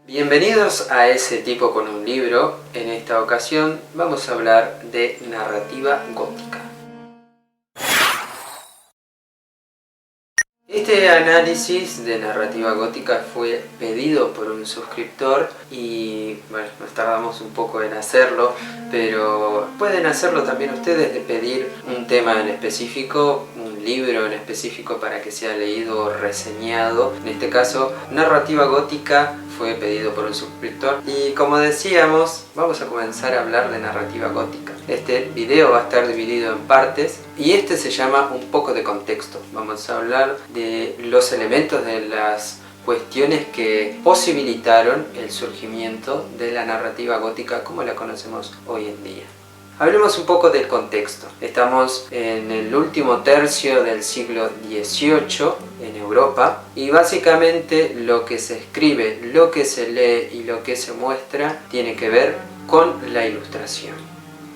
Bienvenidos a Ese tipo con un libro. En esta ocasión vamos a hablar de narrativa gótica. Este análisis de narrativa gótica fue pedido por un suscriptor y bueno, nos tardamos un poco en hacerlo, pero pueden hacerlo también ustedes de pedir un tema en específico, un libro en específico para que sea leído o reseñado. En este caso, narrativa gótica fue pedido por un suscriptor y como decíamos, vamos a comenzar a hablar de narrativa gótica. Este video va a estar dividido en partes y este se llama Un poco de contexto. Vamos a hablar de los elementos, de las cuestiones que posibilitaron el surgimiento de la narrativa gótica como la conocemos hoy en día. Hablemos un poco del contexto. Estamos en el último tercio del siglo XVIII en Europa y básicamente lo que se escribe, lo que se lee y lo que se muestra tiene que ver con la ilustración.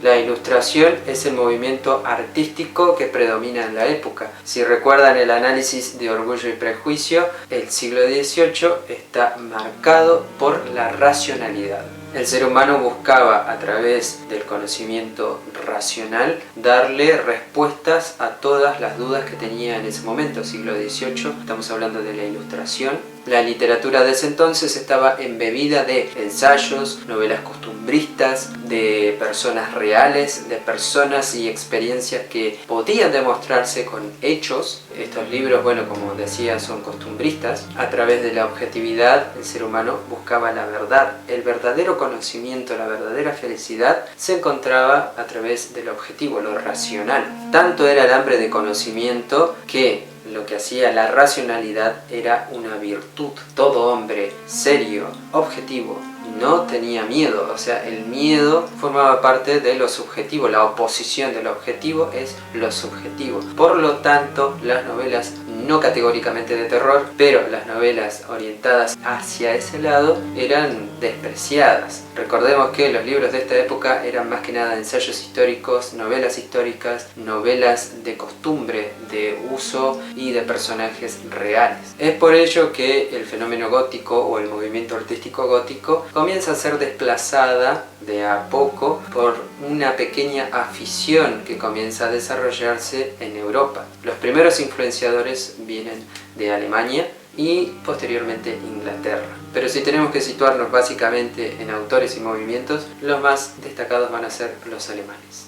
La ilustración es el movimiento artístico que predomina en la época. Si recuerdan el análisis de Orgullo y Prejuicio, el siglo XVIII está marcado por la racionalidad. El ser humano buscaba a través del conocimiento racional darle respuestas a todas las dudas que tenía en ese momento, siglo XVIII, estamos hablando de la ilustración. La literatura de ese entonces estaba embebida de ensayos, novelas costumbristas, de personas reales, de personas y experiencias que podían demostrarse con hechos. Estos libros, bueno, como decía, son costumbristas. A través de la objetividad, el ser humano buscaba la verdad. El verdadero conocimiento, la verdadera felicidad, se encontraba a través del objetivo, lo racional. Tanto era el hambre de conocimiento que lo que hacía la racionalidad era una virtud. Todo hombre serio, objetivo, no tenía miedo, o sea, el miedo formaba parte de lo subjetivo, la oposición del objetivo es lo subjetivo. Por lo tanto, las novelas no categóricamente de terror, pero las novelas orientadas hacia ese lado eran despreciadas. Recordemos que los libros de esta época eran más que nada ensayos históricos, novelas históricas, novelas de costumbre, de uso y de personajes reales. Es por ello que el fenómeno gótico o el movimiento artístico gótico comienza a ser desplazada de a poco por una pequeña afición que comienza a desarrollarse en Europa. Los primeros influenciadores vienen de Alemania y posteriormente Inglaterra. Pero si tenemos que situarnos básicamente en autores y movimientos, los más destacados van a ser los alemanes.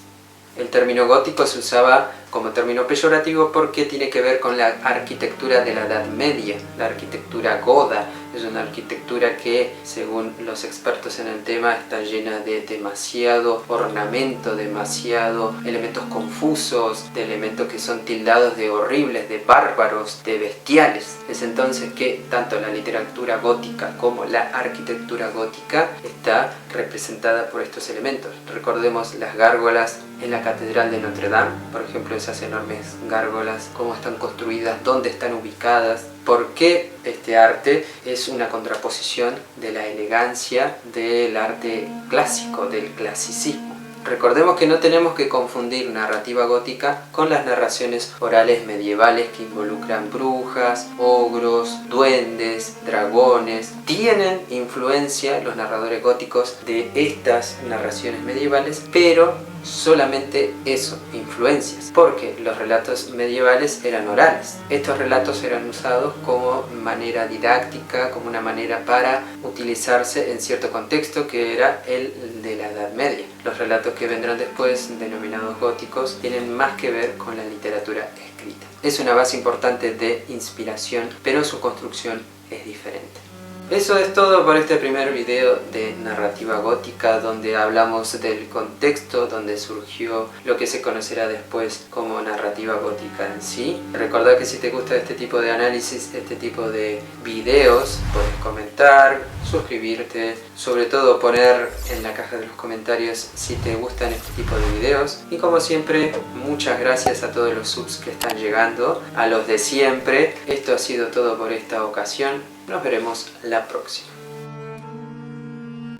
El término gótico se usaba como término peyorativo porque tiene que ver con la arquitectura de la Edad Media. La arquitectura goda es una arquitectura que, según los expertos en el tema, está llena de demasiado ornamento, demasiado elementos confusos, de elementos que son tildados de horribles, de bárbaros, de bestiales. Es entonces que tanto la literatura gótica como la arquitectura gótica está representada por estos elementos. Recordemos las gárgolas en la Catedral de Notre Dame, por ejemplo, esas enormes gárgolas, cómo están construidas, dónde están ubicadas, por qué este arte es una contraposición de la elegancia del arte clásico, del clasicismo. Recordemos que no tenemos que confundir narrativa gótica con las narraciones orales medievales que involucran brujas, ogros, duendes, dragones. Tienen influencia los narradores góticos de estas narraciones medievales, pero solamente eso, influencias, porque los relatos medievales eran orales. Estos relatos eran usados como manera didáctica, como una manera para utilizarse en cierto contexto que era el de la Edad Media. Los relatos que vendrán después, denominados góticos, tienen más que ver con la literatura escrita. Es una base importante de inspiración, pero su construcción es diferente. Eso es todo por este primer video de narrativa gótica, donde hablamos del contexto donde surgió lo que se conocerá después como narrativa gótica en sí. Recordá que si te gusta este tipo de análisis, este tipo de videos, puedes comentar, suscribirte, sobre todo poner en la caja de los comentarios si te gustan este tipo de videos. Y como siempre, muchas gracias a todos los subs que están llegando, a los de siempre. Esto ha sido todo por esta ocasión. Nos veremos la próxima.